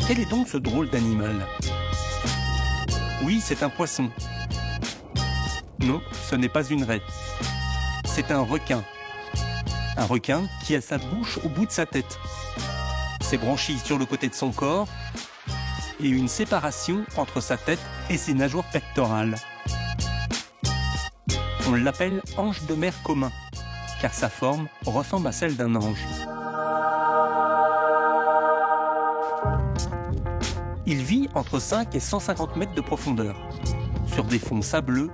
Quel est donc ce drôle d'animal? Oui, c'est un poisson. Non, ce n'est pas une raie. C'est un requin. Un requin qui a sa bouche au bout de sa tête. Ses branchies sur le côté de son corps et une séparation entre sa tête et ses nageoires pectorales. On l'appelle ange de mer commun, car sa forme ressemble à celle d'un ange. Il vit entre 5 et 150 mètres de profondeur, sur des fonds sableux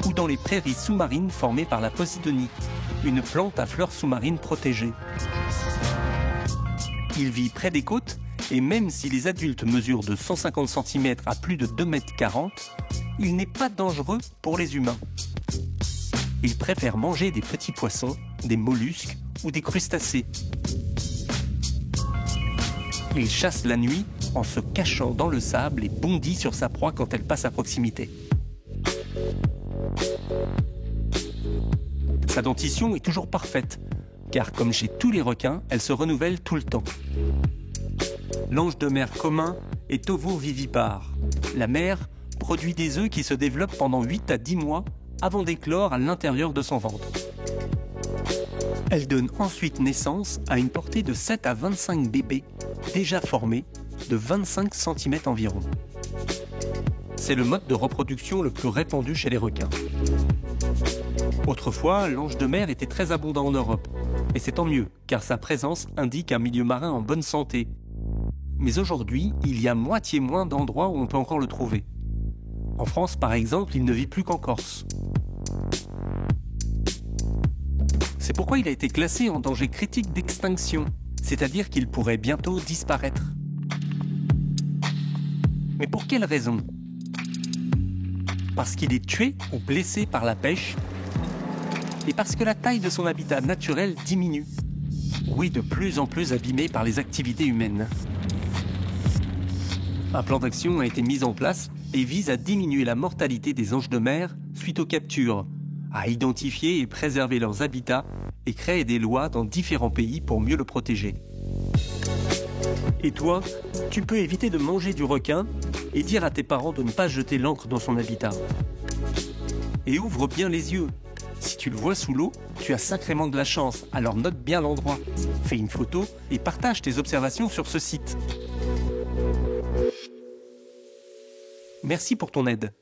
ou dans les prairies sous-marines formées par la posidonie, une plante à fleurs sous-marines protégée. Il vit près des côtes et même si les adultes mesurent de 150 cm à plus de 2,40 m, il n'est pas dangereux pour les humains. Il préfère manger des petits poissons, des mollusques ou des crustacés. Il chasse la nuit en se cachant dans le sable et bondit sur sa proie quand elle passe à proximité. Sa dentition est toujours parfaite, car comme chez tous les requins, elle se renouvelle tout le temps. L'ange de mer commun est ovovivipare. La mère produit des œufs qui se développent pendant 8 à 10 mois avant d'éclore à l'intérieur de son ventre. Elle donne ensuite naissance à une portée de 7 à 25 bébés déjà formés de 25 cm environ. C'est le mode de reproduction le plus répandu chez les requins. Autrefois, l'ange de mer était très abondant en Europe. Et c'est tant mieux, car sa présence indique un milieu marin en bonne santé. Mais aujourd'hui, il y a moitié moins d'endroits où on peut encore le trouver. En France, par exemple, il ne vit plus qu'en Corse. C'est pourquoi il a été classé en danger critique d'extinction, c'est-à-dire qu'il pourrait bientôt disparaître. Mais pour quelle raison? Parce qu'il est tué ou blessé par la pêche et parce que la taille de son habitat naturel diminue. Oui, de plus en plus abîmé par les activités humaines. Un plan d'action a été mis en place et vise à diminuer la mortalité des anges de mer suite aux captures, à identifier et préserver leurs habitats et créer des lois dans différents pays pour mieux le protéger. Et toi, tu peux éviter de manger du requin et dire à tes parents de ne pas jeter l'ancre dans son habitat. Et ouvre bien les yeux. Si tu le vois sous l'eau, tu as sacrément de la chance, alors note bien l'endroit. Fais une photo et partage tes observations sur ce site. Merci pour ton aide.